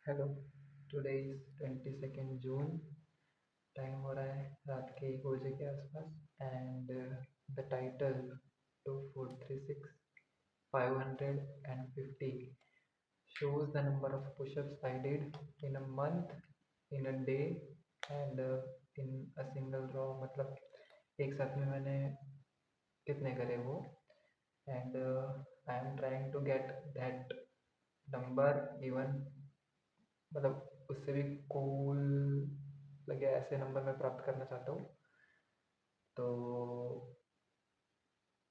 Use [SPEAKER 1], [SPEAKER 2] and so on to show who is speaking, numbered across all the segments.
[SPEAKER 1] Hello. Today is 22 June. Time हो रहा है रात के 1 बजे के आसपास and the title 2436 550 shows the number of push-ups I did in a month, in a day and in a single row। मतलब एक साथ में मैंने कितने करे वो, and I am trying to get that number even, मतलब उससे भी कूल लगे ऐसे नंबर मैं प्राप्त करना चाहता हूँ। तो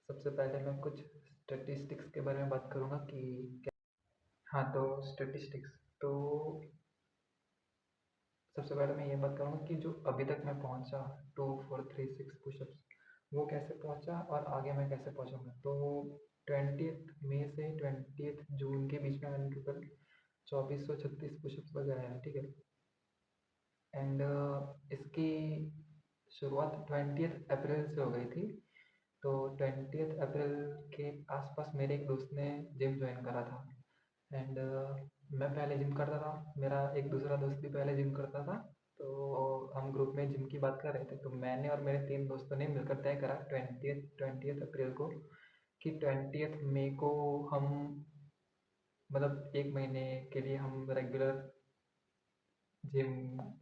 [SPEAKER 1] सबसे पहले मैं कुछ स्टैटिस्टिक्स के बारे में बात करूँगा कि क्या। हाँ, तो स्टैटिस्टिक्स तो सबसे पहले मैं ये बात करूँगा कि जो अभी तक मैं पहुँचा 2436 पुशअप्स, वो कैसे पहुँचा और आगे मैं कैसे पहुँचूँगा। तो 20 मई से 20 जून के बीच में मैंने टोटल 2436 पुशअप्स लगाए हैं, ठीक है। एंड इसकी शुरुआत 20 अप्रैल से हो गई थी। तो 20 अप्रैल के आसपास मेरे एक दोस्त ने जिम ज्वाइन करा था एंड मैं पहले जिम करता था, मेरा एक दूसरा दोस्त भी पहले जिम करता था। तो हम ग्रुप में जिम की बात कर रहे थे, तो मैंने और मेरे 3 दोस्तों ने मिलकर तय करा 20 अप्रैल को कि 20 मई को हम, मतलब 1 महीने के लिए हम रेगुलर जिम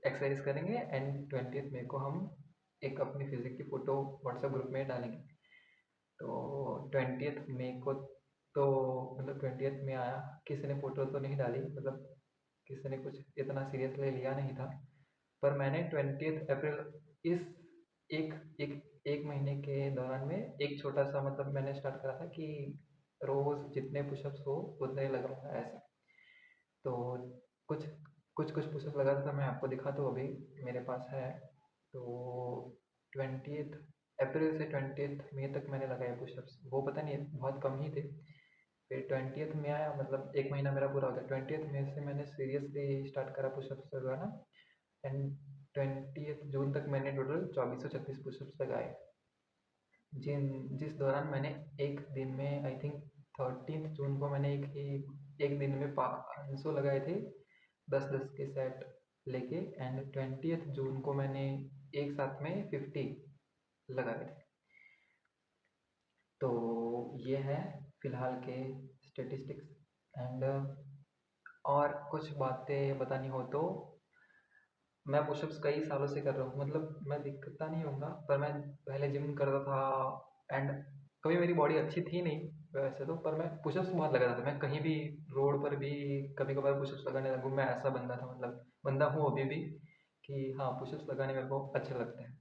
[SPEAKER 1] एक्सरसाइज करेंगे एंड 20 मई को हम एक अपनी फिजिक की फ़ोटो व्हाट्सएप ग्रुप में डालेंगे। तो 20 मई को तो मतलब 20 में आया, किसी ने फ़ोटो तो नहीं डाली, मतलब किसी ने कुछ इतना सीरियसली लिया नहीं था। पर मैंने 20 अप्रैल इस एक एक एक महीने के दौरान में एक छोटा सा, मतलब मैंने स्टार्ट करा था कि रोज़ जितने पुशअप्स हो उतने ही लगाऊंगा ऐसे। तो कुछ कुछ कुछ पुशअप लगाता था, मैं आपको दिखाता हूँ, अभी मेरे पास है। तो 20 अप्रैल से 20 मई तक मैंने लगाए पुशअप्स, वो पता नहीं बहुत कम ही थे। फिर 20 में आया, मतलब एक महीना मेरा पूरा हो गया। 20 में से मैंने सीरियसली स्टार्ट करा पुशअप्स लगाना एंड 20 जून तक मैंने टोटल 2436 पुशअप्स लगाए, जिस दौरान मैंने एक दिन में आई थिंक 13 जून को मैंने एक दिन में 500 लगाए थे, 10-10 के सेट लेके। एंड 20 जून को मैंने एक साथ में 50 लगाए थे। तो ये है फिलहाल के स्टेटिस्टिक्स। एंड और कुछ बातें बतानी हो तो मैं पुशअप्स कई सालों से कर रहा हूँ, मतलब मैं दिखता नहीं होऊंगा पर मैं पहले जिम करता था एंड कभी मेरी बॉडी अच्छी थी नहीं वैसे तो, पर मैं पुशअप्स बहुत लगाता था। मैं कहीं भी रोड पर भी कभी कभार पुशअप्स लगाने लगूँ, मैं ऐसा बंदा था, मतलब बंदा हूँ अभी भी कि हाँ पुशअप्स लगाने मेरे को अच्छे लगते हैं।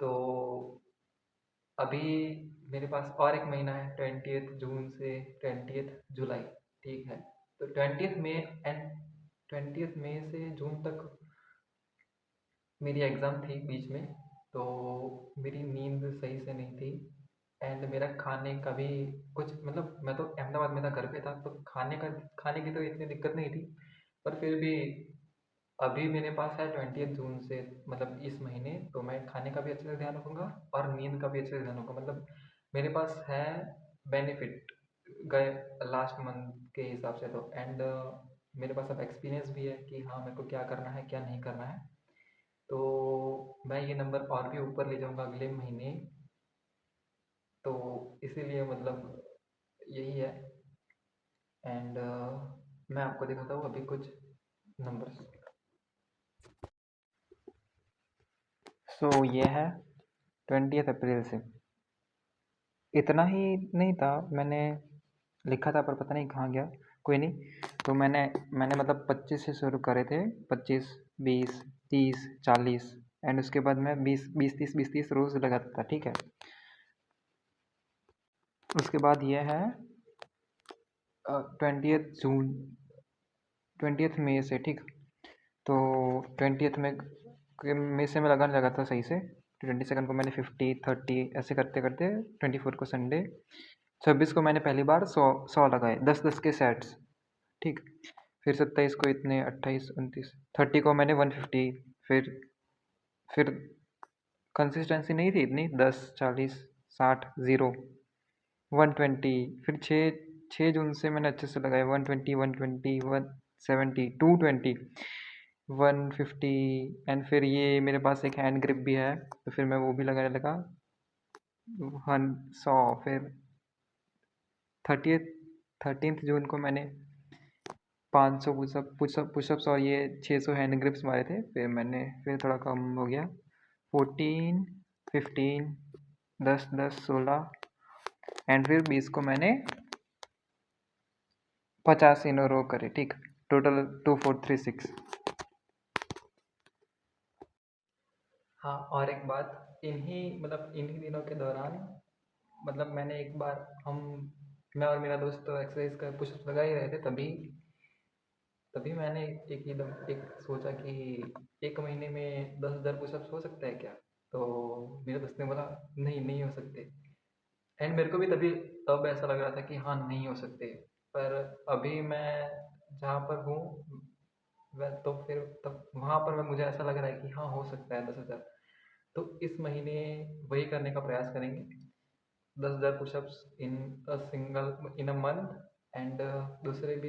[SPEAKER 1] तो अभी मेरे पास और एक महीना है, 20 जून से 20 जुलाई, ठीक है। तो 20 मई एंड 20 मई से जून तक मेरी एग्ज़ाम थी बीच में, तो मेरी नींद सही से नहीं थी एंड मेरा खाने का भी कुछ, मतलब मैं तो अहमदाबाद में था, घर पे था, तो खाने की तो इतनी दिक्कत नहीं थी। पर फिर भी अभी मेरे पास है 20 जून से, मतलब इस महीने, तो मैं खाने का भी अच्छे से ध्यान रखूँगा और नींद का भी अच्छे से ध्यान रखूँगा। मतलब मेरे पास है बेनिफिट गए लास्ट मंथ के हिसाब से तो। एंड मेरे पास अब एक्सपीरियंस भी है कि हाँ मेरे को क्या करना है क्या नहीं करना है। तो मैं ये नंबर और भी ऊपर ले जाऊँगा अगले महीने। तो इसीलिए मतलब यही है। एंड मैं आपको दिखाता हूँ अभी कुछ नंबर्स। सो ये है 20 अप्रैल से। इतना ही नहीं था, मैंने लिखा था पर पता नहीं कहाँ गया, कोई नहीं। तो मैंने मतलब 25 से शुरू करे थे, 25, 20, 30, 40 एंड उसके बाद मैं 20, 30 रोज़ लगाता था, ठीक है। उसके बाद ये है 20 जून, 20 मई से, ठीक। तो 20 मई से मैं लगाने लगा था सही से। 22 को मैंने 50, 30 ऐसे करते करते 24 को संडे, 26 को मैंने पहली बार 100 लगाए, 10-10 के सेट्स, ठीक। फिर 27 को इतने, 28, 29, 30 को मैंने 150। फिर कंसिस्टेंसी नहीं थी इतनी, 10, 40, 60, 0, 120। फिर 6 जून से मैंने अच्छे से लगाए, 120, 120, 70, 220, 150 एंड फिर ये मेरे पास एक हैंड ग्रिप भी है तो फिर मैं वो भी लगाने लगा 100। फिर 13 जून को मैंने 500 पुशअप्स और ये 600 हैंड ग्रिप्स मारे थे। फिर थोड़ा कम हो गया 14, 15, 10, 16 एंड फिर 20 को मैंने 50 इन रो करे। ठीक, टोटल 2436। हाँ, और एक बात, इन्हीं दिनों के दौरान मैंने एक बार मैं और मेरा दोस्त तो एक्सरसाइज का पुशअप्स लगा ही रहे थे, तभी मैंने एक सोचा कि एक महीने में 10,000 पुशअप्स हो सकता है क्या? तो मेरे दोस्त ने बोला नहीं, नहीं हो सकते। एंड मेरे को भी तब ऐसा लग रहा था कि हाँ, नहीं हो सकते। पर अभी मैं जहाँ पर हूँ वह तो फिर तब वहाँ पर मुझे ऐसा लग रहा है कि हाँ, हो सकता है 10,000। तो इस महीने वही करने का प्रयास करेंगे, 10,000 pushups in a month. And दूसरे भी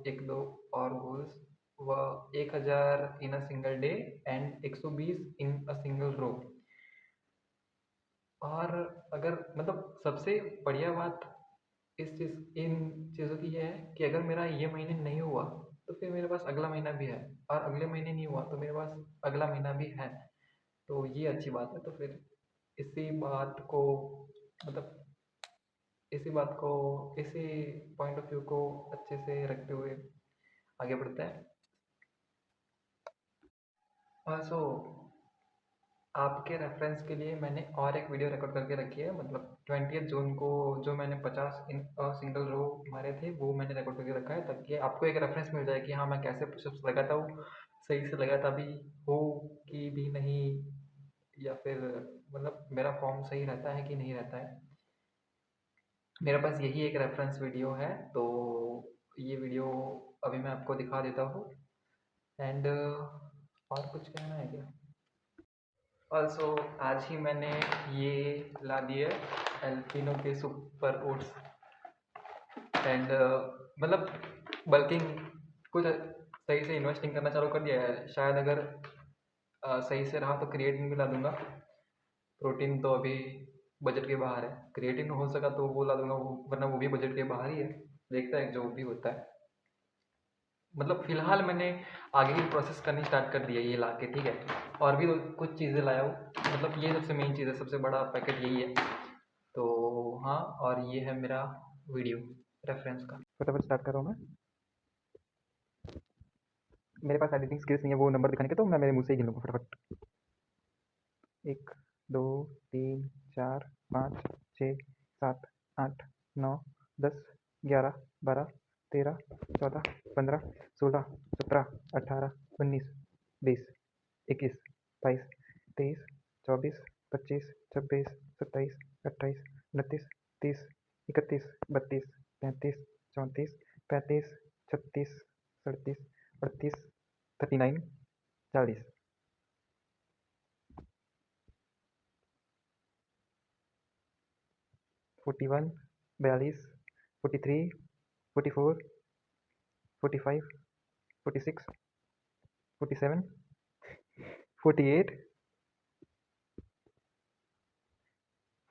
[SPEAKER 1] एक दो और गोल्स, वह 1,000 in a single day and 120 in a single row. और अगर सबसे बढ़िया बात इन चीज़ों की ये है कि अगर मेरा ये महीने नहीं हुआ तो फिर मेरे पास अगला महीना भी है, और अगले महीने नहीं हुआ तो मेरे पास अगला महीना भी है। तो ये अच्छी बात है। तो फिर इसी बात को मतलब इसी पॉइंट ऑफ व्यू को अच्छे से रखते हुए आगे बढ़ते हैं। सो आपके रेफरेंस के लिए मैंने और एक वीडियो रिकॉर्ड करके रखी है। 20 जून को जो मैंने 50 इन सिंगल रो मारे थे वो मैंने रिकॉर्ड करके रखा है, ताकि आपको एक रेफरेंस मिल जाए कि हाँ, मैं कैसे पुशअप्स लगाता हूँ, सही से लगाता भी हो कि भी नहीं, या फिर मेरा फॉर्म सही रहता है कि नहीं रहता है। मेरे पास यही एक रेफरेंस वीडियो है, तो ये वीडियो अभी मैं आपको दिखा देता हूँ। एंड और कुछ कहना है क्या? ऑल्सो आज ही मैंने ये ला दिए एल्पिनो के सुपर ओट्स। एंड बल्किंग कुछ सही से इन्वेस्टिंग करना चालू कर दिया है। शायद अगर सही से रहा तो क्रिएटिन भी ला दूंगा। प्रोटीन तो अभी बजट के बाहर है, क्रिएटिन हो सका तो वो ला दूंगा, वरना वो भी बजट के बाहर ही है। देखता है जो भी होता है। फिलहाल मैंने आगे की प्रोसेस करनी स्टार्ट कर दी है ये ला के। ठीक है, और भी कुछ चीज़ें लाया हूँ। ये सबसे मेन चीज़ है, सबसे बड़ा पैकेट यही है। तो हाँ, और ये है मेरा वीडियो रेफरेंस का। फटाफट स्टार्ट कर रहा हूँ मैं। मेरे पास एडिटिंग स्किल्स नहीं है वो नंबर दिखाने के, तो मैं मेरे मुंह से ही गिन लूँगा फटाफट। 1, 2, 3, 4, 5, 6, 7, 8, 9, 10, 11, 12, 13, 14, 15, 16, 17, 18, 19, 20, 21, 22, 23, 24, 25, 26, 27, 28, 29, 30, 31, 32, 33, 34, 35, 36, 37, 38, 39, 40, 41, 42, 43, 44, 45, 46, 47, 48,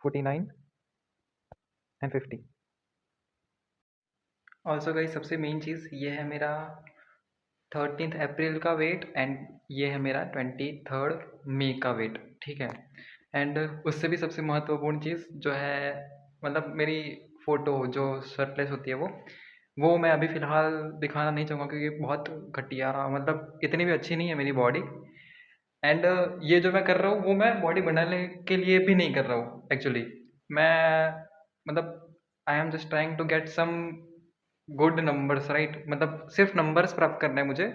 [SPEAKER 1] 49 एंड 50। ऑल्सो गाइस, सबसे मेन चीज़ ये है मेरा 13 अप्रैल का वेट, एंड ये है मेरा 23 मई का वेट। ठीक है, एंड उससे भी सबसे महत्वपूर्ण चीज़ जो है, मेरी फ़ोटो जो शर्टलेस होती है वो मैं अभी फ़िलहाल दिखाना नहीं चाहूँगा, क्योंकि बहुत घटिया, इतनी भी अच्छी नहीं है मेरी बॉडी। एंड ये जो मैं कर रहा हूँ वो मैं बॉडी बनाने के लिए भी नहीं कर रहा हूँ एक्चुअली। मैं I am just trying to get some good numbers, right. सिर्फ नंबर्स प्राप्त करना है मुझे,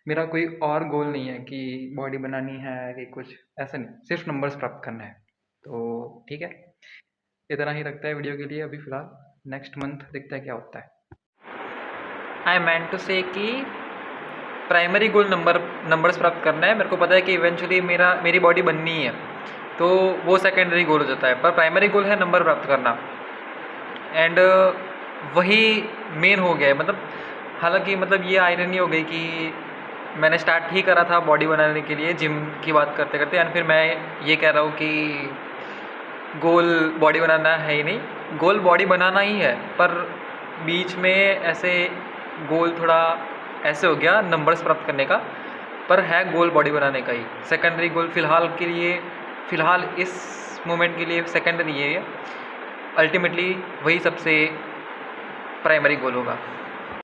[SPEAKER 1] मेरा कोई और गोल नहीं है कि बॉडी बनानी है कि कुछ ऐसा नहीं, सिर्फ नंबर्स प्राप्त करना है। तो ठीक है, इतना ही रखता है वीडियो के लिए अभी फ़िलहाल। नेक्स्ट मंथ देखते हैं क्या होता है। आई मेंट टू से कि प्राइमरी गोल नंबर्स प्राप्त करना है। मेरे को पता है कि इवेंचुअली मेरी बॉडी बननी है, तो वो सेकेंडरी गोल हो जाता है, पर प्राइमरी गोल है नंबर प्राप्त करना। एंड वही मेन हो गया है। हालाँकि मतलब ये आयरनी हो गई कि मैंने स्टार्ट ही करा था बॉडी बनाने के लिए जिम की बात करते करते, एंड फिर मैं ये कह रहा हूँ कि गोल बॉडी बनाना है ही नहीं, गोल बॉडी बनाना ही है, पर बीच में ऐसे गोल थोड़ा ऐसे हो गया नंबर्स प्राप्त करने का, पर है गोल बॉडी बनाने का ही। सेकेंडरी गोल फ़िलहाल के लिए, फ़िलहाल इस मोमेंट के लिए सेकेंडरी है, अल्टीमेटली वही सबसे प्राइमरी गोल होगा।